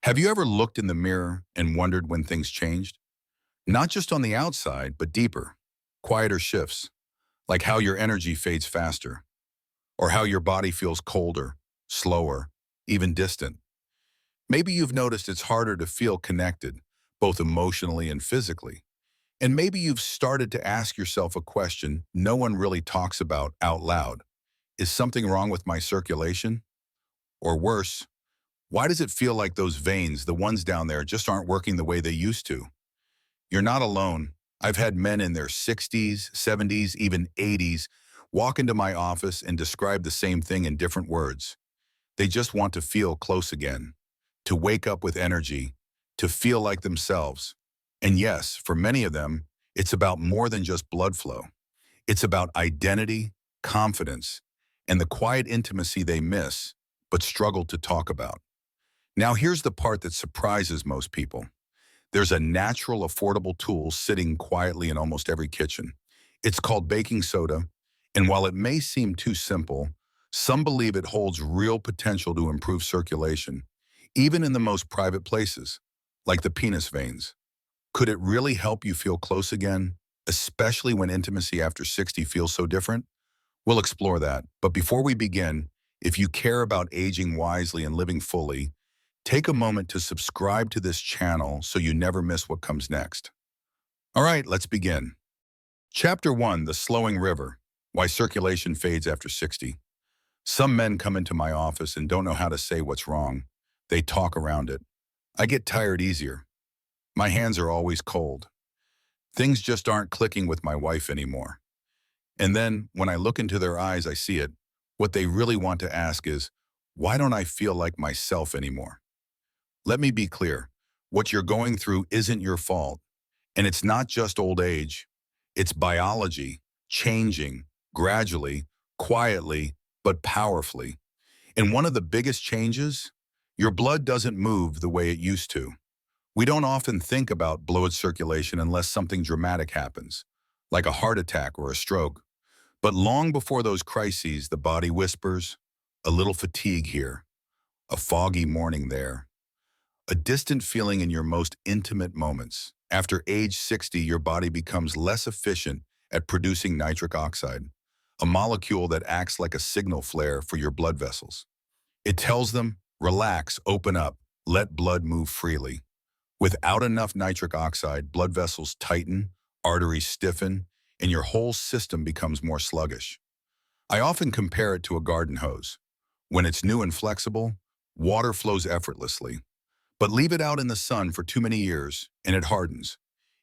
Have you ever looked in the mirror and wondered when things changed? Not just on the outside, but deeper, quieter shifts, like how your energy fades faster, or how your body feels colder, slower, even distant. Maybe you've noticed it's harder to feel connected, both emotionally and physically. And maybe you've started to ask yourself a question no one really talks about out loud. Is something wrong with my circulation? Or worse, why does it feel like those veins, the ones down there, just aren't working the way they used to? You're not alone. I've had men in their 60s, 70s, even 80s walk into my office and describe the same thing in different words. They just want to feel close again, to wake up with energy, to feel like themselves. And yes, for many of them, it's about more than just blood flow. It's about identity, confidence, and the quiet intimacy they miss, but struggle to talk about. Now here's the part that surprises most people. There's a natural, affordable tool sitting quietly in almost every kitchen. It's called baking soda, and while it may seem too simple, some believe it holds real potential to improve circulation, even in the most private places, like the penis veins. Could it really help you feel close again, especially when intimacy after 60 feels so different? We'll explore that, but before we begin, if you care about aging wisely and living fully, take a moment to subscribe to this channel so you never miss what comes next. All right, let's begin. Chapter 1, The Slowing River, Why Circulation Fades After 60. Some men come into my office and don't know how to say what's wrong. They talk around it. I get tired easier. My hands are always cold. Things just aren't clicking with my wife anymore. And then, when I look into their eyes, I see it. What they really want to ask is, why don't I feel like myself anymore? Let me be clear. What you're going through isn't your fault. And it's not just old age. It's biology, changing, gradually, quietly, but powerfully. And one of the biggest changes, your blood doesn't move the way it used to. We don't often think about blood circulation unless something dramatic happens, like a heart attack or a stroke. But long before those crises, the body whispers, a little fatigue here, a foggy morning there, a distant feeling in your most intimate moments. After age 60, your body becomes less efficient at producing nitric oxide, a molecule that acts like a signal flare for your blood vessels. It tells them, relax, open up, let blood move freely. Without enough nitric oxide, blood vessels tighten, arteries stiffen, and your whole system becomes more sluggish. I often compare it to a garden hose. When it's new and flexible, water flows effortlessly. But leave it out in the sun for too many years, and it hardens.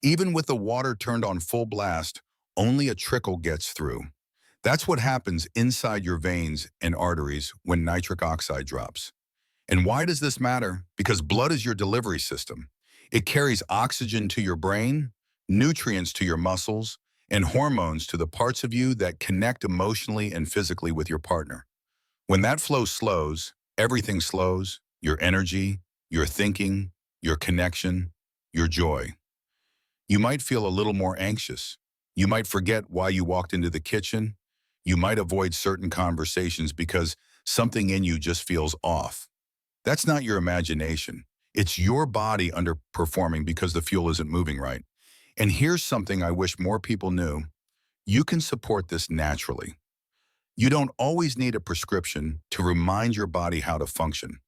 Even with the water turned on full blast, only a trickle gets through. That's what happens inside your veins and arteries when nitric oxide drops. And why does this matter? Because blood is your delivery system. It carries oxygen to your brain, nutrients to your muscles, and hormones to the parts of you that connect emotionally and physically with your partner. When that flow slows, everything slows, your energy, your thinking, your connection, your joy. You might feel a little more anxious. You might forget why you walked into the kitchen. You might avoid certain conversations because something in you just feels off. That's not your imagination. It's your body underperforming because the fuel isn't moving right. And here's something I wish more people knew. You can support this naturally. You don't always need a prescription to remind your body how to function.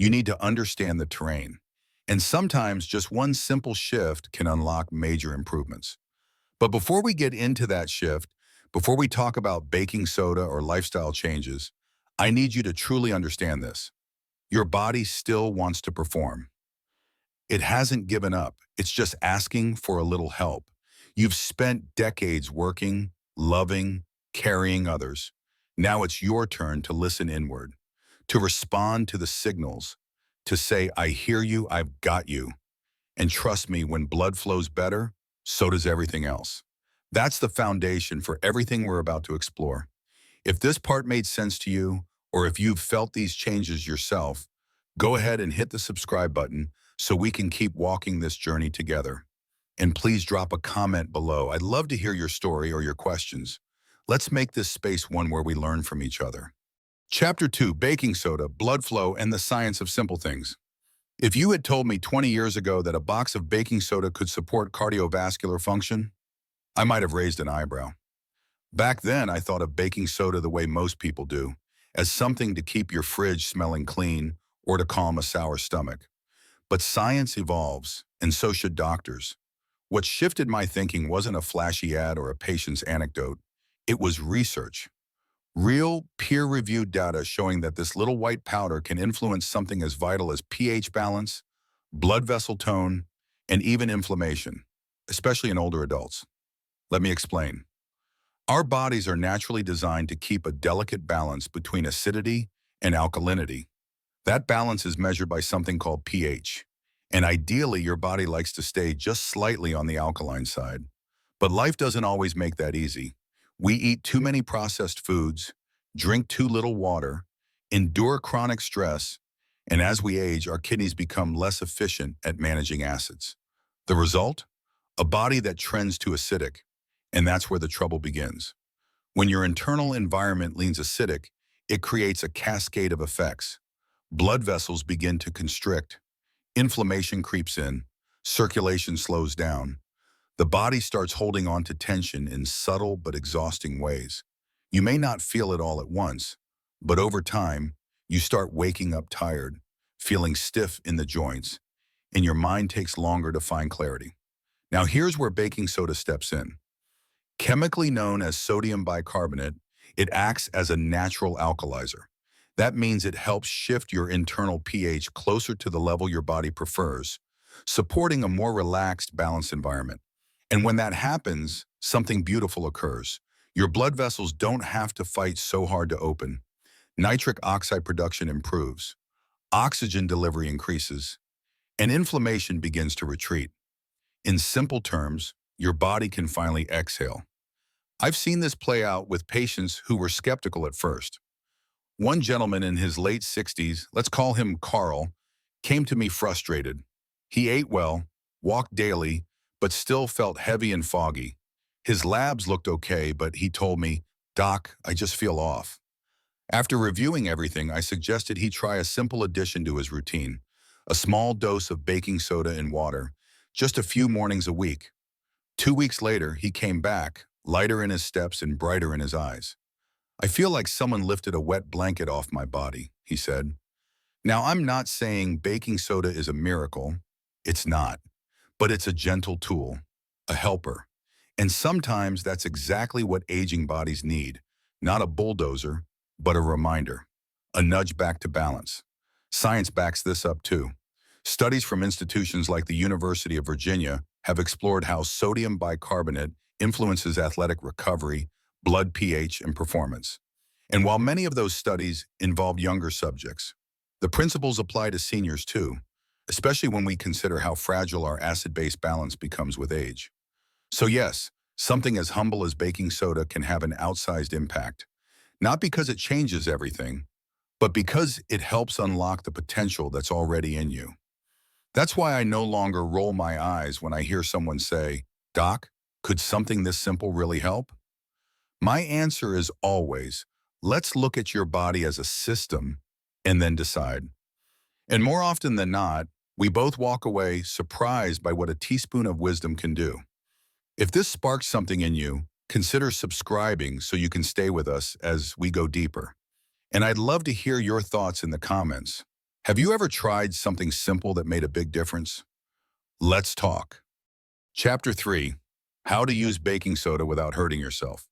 You need to understand the terrain. And sometimes just one simple shift can unlock major improvements. But before we get into that shift, before we talk about baking soda or lifestyle changes, I need you to truly understand this. Your body still wants to perform. It hasn't given up. It's just asking for a little help. You've spent decades working, loving, carrying others. Now it's your turn to listen inward, to respond to the signals, to say, I hear you, I've got you. And trust me, when blood flows better, so does everything else. That's the foundation for everything we're about to explore. If this part made sense to you, or if you've felt these changes yourself, go ahead and hit the subscribe button so we can keep walking this journey together. And please drop a comment below. I'd love to hear your story or your questions. Let's make this space one where we learn from each other. Chapter 2, Baking Soda, Blood Flow, and the Science of Simple Things. If you had told me 20 years ago that a box of baking soda could support cardiovascular function, I might have raised an eyebrow. Back then, I thought of baking soda the way most people do, as something to keep your fridge smelling clean or to calm a sour stomach. But science evolves, and so should doctors. What shifted my thinking wasn't a flashy ad or a patient's anecdote. It was research. Real, peer-reviewed data showing that this little white powder can influence something as vital as pH balance, blood vessel tone, and even inflammation, especially in older adults. Let me explain. Our bodies are naturally designed to keep a delicate balance between acidity and alkalinity. That balance is measured by something called pH. And ideally, your body likes to stay just slightly on the alkaline side. But life doesn't always make that easy. We eat too many processed foods, drink too little water, endure chronic stress, and as we age, our kidneys become less efficient at managing acids. The result? A body that trends to acidic. And that's where the trouble begins. When your internal environment leans acidic, it creates a cascade of effects. Blood vessels begin to constrict, inflammation creeps in, circulation slows down. The body starts holding on to tension in subtle but exhausting ways. You may not feel it all at once, but over time, you start waking up tired, feeling stiff in the joints, and your mind takes longer to find clarity. Now here's where baking soda steps in. Chemically known as sodium bicarbonate, it acts as a natural alkalizer. That means it helps shift your internal pH closer to the level your body prefers, supporting a more relaxed, balanced environment. And when that happens, something beautiful occurs. Your blood vessels don't have to fight so hard to open. Nitric oxide production improves, oxygen delivery increases, and inflammation begins to retreat. In simple terms, your body can finally exhale. I've seen this play out with patients who were skeptical at first. One gentleman in his late 60s, let's call him Carl, came to me frustrated. He ate well, walked daily, but still felt heavy and foggy. His labs looked okay, but he told me, "Doc, I just feel off." After reviewing everything, I suggested he try a simple addition to his routine, a small dose of baking soda and water, just a few mornings a week. 2 weeks later, he came back, lighter in his steps and brighter in his eyes. "I feel like someone lifted a wet blanket off my body," he said. Now, I'm not saying baking soda is a miracle. It's not. But it's a gentle tool, a helper. And sometimes that's exactly what aging bodies need. Not a bulldozer, but a reminder. A nudge back to balance. Science backs this up too. Studies from institutions like the University of Virginia have explored how sodium bicarbonate influences athletic recovery, blood pH, and performance. And while many of those studies involve younger subjects, the principles apply to seniors too, especially when we consider how fragile our acid-base balance becomes with age. So yes, something as humble as baking soda can have an outsized impact, not because it changes everything, but because it helps unlock the potential that's already in you. That's why I no longer roll my eyes when I hear someone say, "Doc, could something this simple really help?" My answer is always, let's look at your body as a system and then decide. And more often than not, we both walk away surprised by what a teaspoon of wisdom can do. If this sparks something in you, consider subscribing so you can stay with us as we go deeper. And I'd love to hear your thoughts in the comments. Have you ever tried something simple that made a big difference? Let's talk. Chapter 3. How to use baking soda without hurting yourself.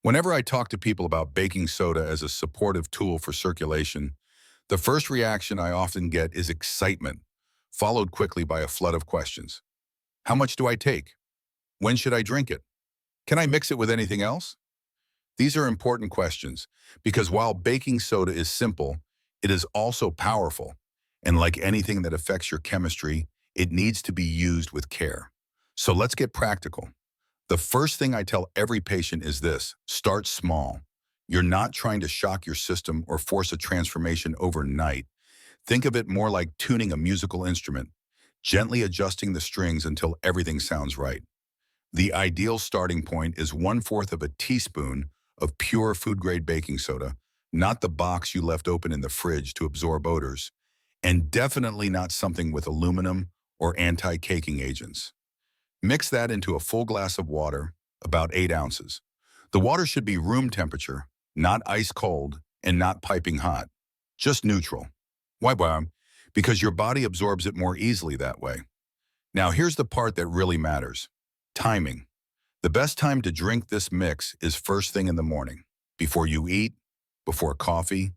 Whenever I talk to people about baking soda as a supportive tool for circulation, the first reaction I often get is excitement, followed quickly by a flood of questions. How much do I take? When should I drink it? Can I mix it with anything else? These are important questions because while baking soda is simple, it is also powerful. And like anything that affects your chemistry, it needs to be used with care. So let's get practical. The first thing I tell every patient is this: start small. You're not trying to shock your system or force a transformation overnight. Think of it more like tuning a musical instrument, gently adjusting the strings until everything sounds right. The ideal starting point is 1/4 of a teaspoon of pure food-grade baking soda, not the box you left open in the fridge to absorb odors. and definitely not something with aluminum or anti-caking agents. Mix that into a full glass of water, about 8 ounces. The water should be room temperature, not ice cold and not piping hot, just neutral. Why? Because your body absorbs it more easily that way. Now here's the part that really matters. Timing. The best time to drink this mix is first thing in the morning, before you eat, before coffee,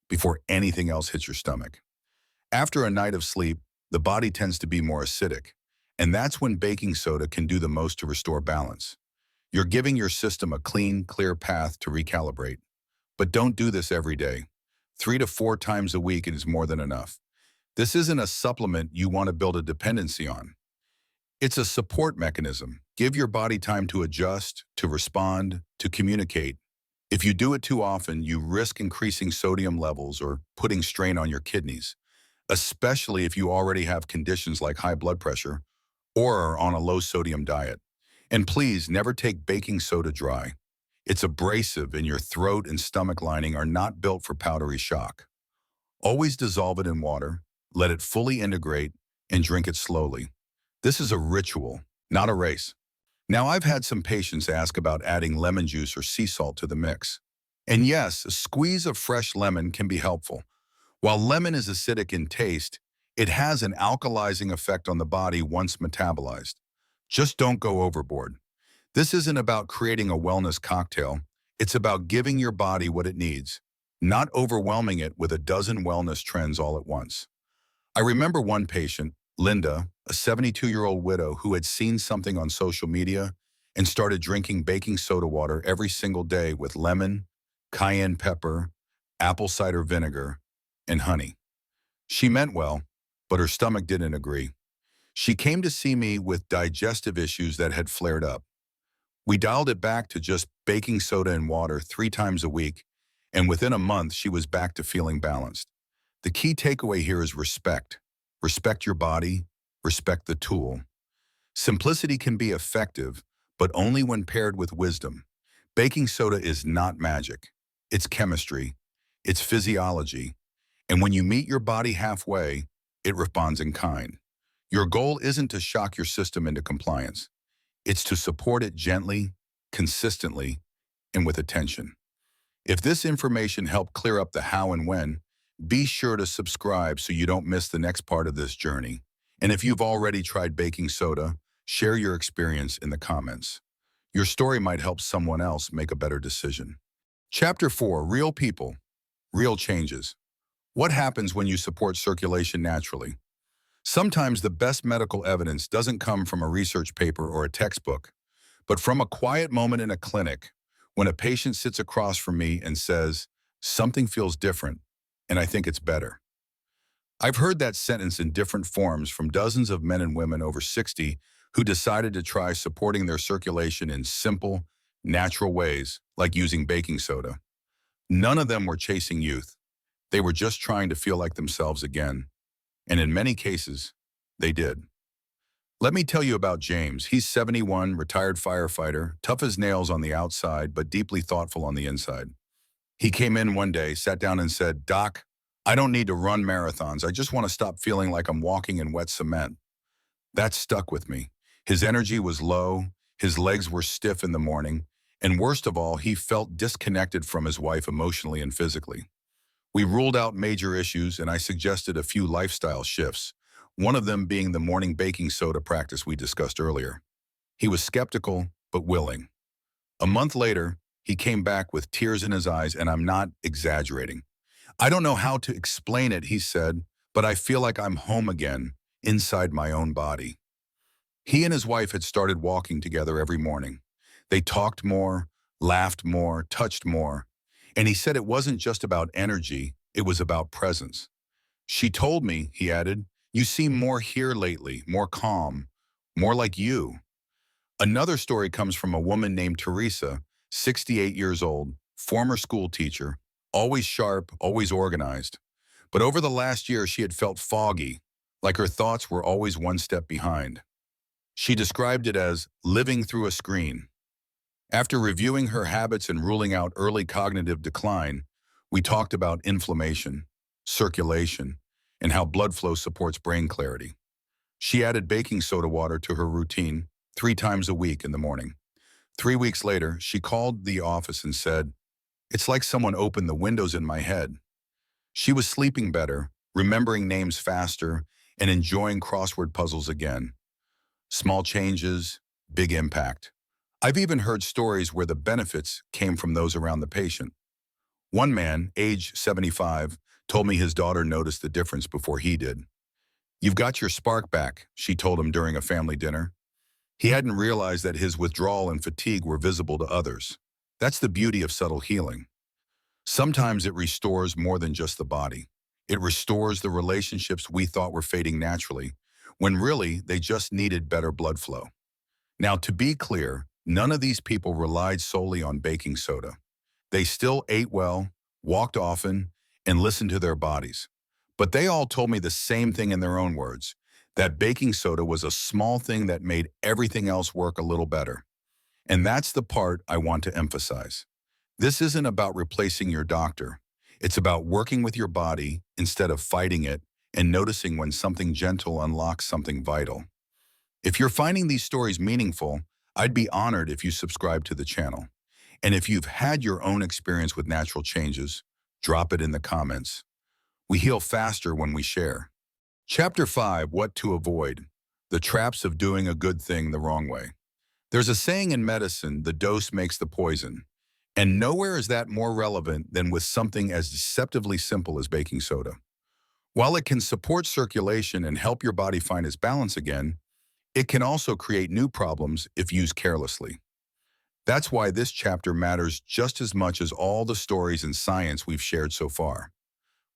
before anything else hits your stomach. After a night of sleep, the body tends to be more acidic, and that's when baking soda can do the most to restore balance. You're giving your system a clean, clear path to recalibrate. But don't do this every day. 3 to 4 times a week is more than enough. This isn't a supplement you want to build a dependency on. It's a support mechanism. Give your body time to adjust, to respond, to communicate. If you do it too often, you risk increasing sodium levels or putting strain on your kidneys, especially if you already have conditions like high blood pressure or are on a low-sodium diet. And please, never take baking soda dry. It's abrasive and your throat and stomach lining are not built for powdery shock. Always dissolve it in water, let it fully integrate, and drink it slowly. This is a ritual, not a race. Now, I've had some patients ask about adding lemon juice or sea salt to the mix. And yes, a squeeze of fresh lemon can be helpful. While lemon is acidic in taste, it has an alkalizing effect on the body once metabolized. Just don't go overboard. This isn't about creating a wellness cocktail. It's about giving your body what it needs, not overwhelming it with a dozen wellness trends all at once. I remember one patient, Linda, a 72-year-old widow who had seen something on social media and started drinking baking soda water every single day with lemon, cayenne pepper, apple cider vinegar, and honey. She meant well, but her stomach didn't agree. She came to see me with digestive issues that had flared up. We dialed it back to just baking soda and water 3 times a week, and within a month she was back to feeling balanced. The key takeaway here is respect. Respect your body, respect the tool. Simplicity can be effective, but only when paired with wisdom. Baking soda is not magic. It's chemistry. It's physiology. And when you meet your body halfway, it responds in kind. Your goal isn't to shock your system into compliance. It's to support it gently, consistently, and with attention. If this information helped clear up the how and when, be sure to subscribe so you don't miss the next part of this journey. And if you've already tried baking soda, share your experience in the comments. Your story might help someone else make a better decision. Chapter 4, Real People, Real Changes. What happens when you support circulation naturally? Sometimes the best medical evidence doesn't come from a research paper or a textbook, but from a quiet moment in a clinic when a patient sits across from me and says, "Something feels different, and I think it's better." I've heard that sentence in different forms from dozens of men and women over 60 who decided to try supporting their circulation in simple, natural ways, like using baking soda. None of them were chasing youth. They were just trying to feel like themselves again. And in many cases, they did. Let me tell you about James. He's 71, retired firefighter, tough as nails on the outside, but deeply thoughtful on the inside. He came in one day, sat down and said, "Doc, I don't need to run marathons. I just want to stop feeling like I'm walking in wet cement." That stuck with me. His energy was low, his legs were stiff in the morning, and worst of all, he felt disconnected from his wife emotionally and physically. We ruled out major issues, and I suggested a few lifestyle shifts, one of them being the morning baking soda practice we discussed earlier. He was skeptical, but willing. A month later, he came back with tears in his eyes, and I'm not exaggerating. "I don't know how to explain it," he said, "but I feel like I'm home again, inside my own body." He and his wife had started walking together every morning. They talked more, laughed more, touched more. And he said it wasn't just about energy, it was about presence. "She told me," he added, "you seem more here lately, more calm, more like you." Another story comes from a woman named Teresa, 68 years old, former school teacher, always sharp, always organized. But over the last year, she had felt foggy, like her thoughts were always one step behind. She described it as living through a screen. After reviewing her habits and ruling out early cognitive decline, we talked about inflammation, circulation, and how blood flow supports brain clarity. She added baking soda water to her routine 3 times a week in the morning. 3 weeks later, she called the office and said, "It's like someone opened the windows in my head." She was sleeping better, remembering names faster, and enjoying crossword puzzles again. Small changes, big impact. I've even heard stories where the benefits came from those around the patient. One man, age 75, told me his daughter noticed the difference before he did. "You've got your spark back," she told him during a family dinner. He hadn't realized that his withdrawal and fatigue were visible to others. That's the beauty of subtle healing. Sometimes it restores more than just the body. It restores the relationships we thought were fading naturally, when really they just needed better blood flow. Now, to be clear, none of these people relied solely on baking soda. They still ate well, walked often, and listened to their bodies. But they all told me the same thing in their own words, that baking soda was a small thing that made everything else work a little better. And that's the part I want to emphasize. This isn't about replacing your doctor. It's about working with your body instead of fighting it and noticing when something gentle unlocks something vital. If you're finding these stories meaningful, I'd be honored if you subscribe to the channel. And if you've had your own experience with natural changes, drop it in the comments. We heal faster when we share. Chapter 5, What to Avoid. The Traps of Doing a Good Thing the Wrong Way. There's a saying in medicine, the dose makes the poison. And nowhere is that more relevant than with something as deceptively simple as baking soda. While it can support circulation and help your body find its balance again, it can also create new problems if used carelessly. That's why this chapter matters just as much as all the stories and science we've shared so far.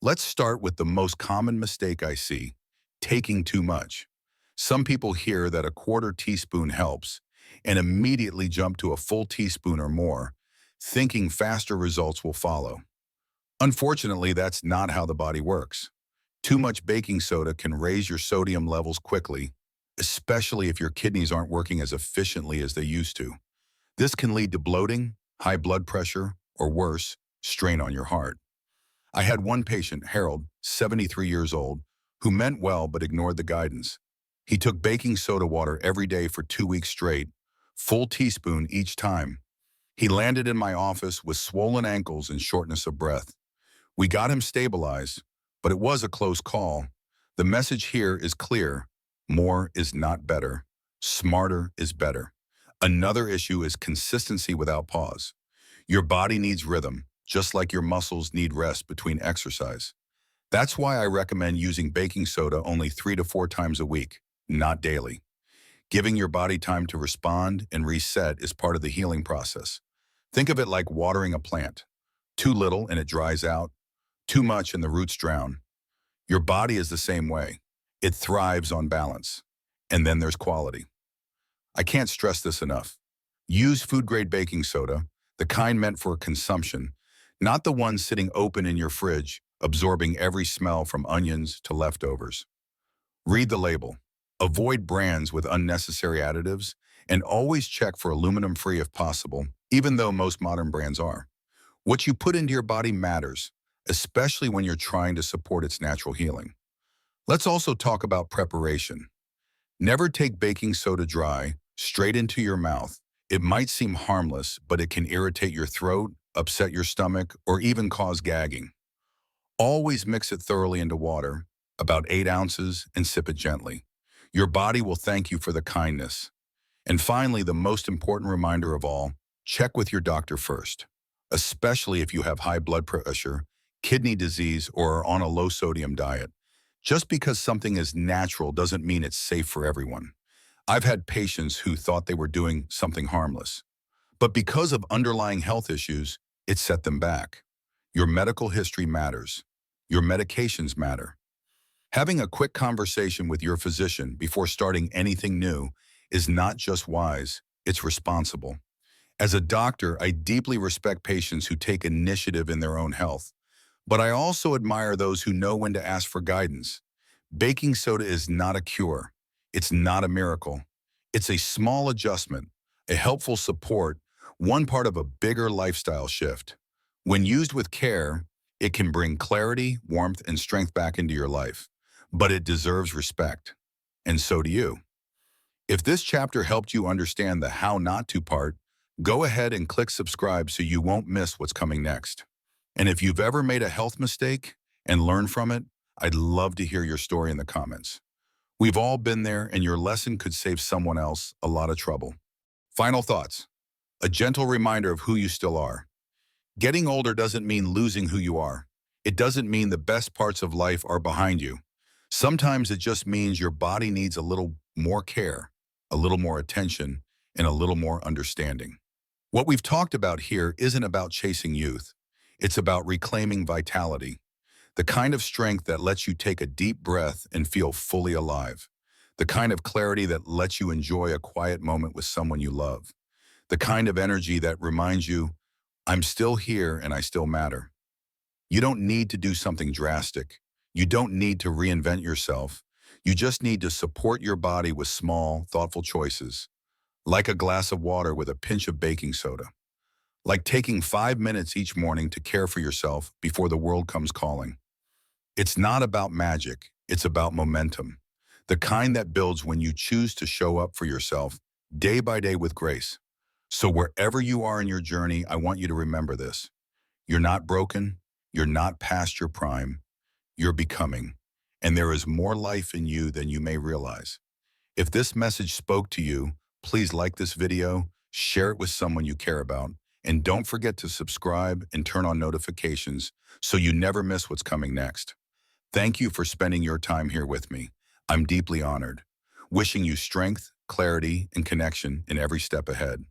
Let's start with the most common mistake I see, taking too much. Some people hear that a quarter teaspoon helps and immediately jump to a full teaspoon or more, thinking faster results will follow. Unfortunately, that's not how the body works. Too much baking soda can raise your sodium levels quickly, especially if your kidneys aren't working as efficiently as they used to. This can lead to bloating, high blood pressure, or worse, strain on your heart. I had one patient, Harold, 73 years old, who meant well but ignored the guidance. He took baking soda water every day for 2 weeks straight, full teaspoon each time. He landed in my office with swollen ankles and shortness of breath. We got him stabilized, but it was a close call. The message here is clear. More is not better. Smarter is better. Another issue is consistency without pause. Your body needs rhythm, just like your muscles need rest between exercise. That's why I recommend using baking soda only 3 to 4 times a week, not daily. Giving your body time to respond and reset is part of the healing process. Think of it like watering a plant. Too little and it dries out. Too much and the roots drown. Your body is the same way. It thrives on balance. And then there's quality. I can't stress this enough. Use food-grade baking soda, the kind meant for consumption, not the one sitting open in your fridge, absorbing every smell from onions to leftovers. Read the label. Avoid brands with unnecessary additives, and always check for aluminum-free if possible, even though most modern brands are. What you put into your body matters, especially when you're trying to support its natural healing. Let's also talk about preparation. Never take baking soda dry, straight into your mouth. It might seem harmless, but it can irritate your throat, upset your stomach, or even cause gagging. Always mix it thoroughly into water, about 8 ounces, and sip it gently. Your body will thank you for the kindness. And finally, the most important reminder of all, check with your doctor first, especially if you have high blood pressure, kidney disease, or are on a low-sodium diet. Just because something is natural doesn't mean it's safe for everyone. I've had patients who thought they were doing something harmless, but because of underlying health issues, it set them back. Your medical history matters. Your medications matter. Having a quick conversation with your physician before starting anything new is not just wise, it's responsible. As a doctor, I deeply respect patients who take initiative in their own health, but I also admire those who know when to ask for guidance. Baking soda is not a cure. It's not a miracle. It's a small adjustment, a helpful support, one part of a bigger lifestyle shift. When used with care, It can bring clarity, warmth, and strength back into your life, but it deserves respect. And so do you. If this chapter helped you understand the how not to part, go ahead and click subscribe so you won't miss what's coming next. And if you've ever made a health mistake and learned from it, I'd love to hear your story in the comments. We've all been there, and your lesson could save someone else a lot of trouble. Final thoughts. A gentle reminder of who you still are. Getting older doesn't mean losing who you are. It doesn't mean the best parts of life are behind you. Sometimes it just means your body needs a little more care, a little more attention, and a little more understanding. What we've talked about here isn't about chasing youth. It's about reclaiming vitality, the kind of strength that lets you take a deep breath and feel fully alive, the kind of clarity that lets you enjoy a quiet moment with someone you love, the kind of energy that reminds you, I'm still here and I still matter. You don't need to do something drastic. You don't need to reinvent yourself. You just need to support your body with small, thoughtful choices, like a glass of water with a pinch of baking soda, like taking 5 minutes each morning to care for yourself before the world comes calling. It's not about magic, it's about momentum, the kind that builds when you choose to show up for yourself day by day with grace. So wherever you are in your journey, I want you to remember this. You're not broken, you're not past your prime, you're becoming, and there is more life in you than you may realize. If this message spoke to you, please like this video, share it with someone you care about, and don't forget to subscribe and turn on notifications so you never miss what's coming next. Thank you for spending your time here with me. I'm deeply honored. Wishing you strength, clarity, and connection in every step ahead.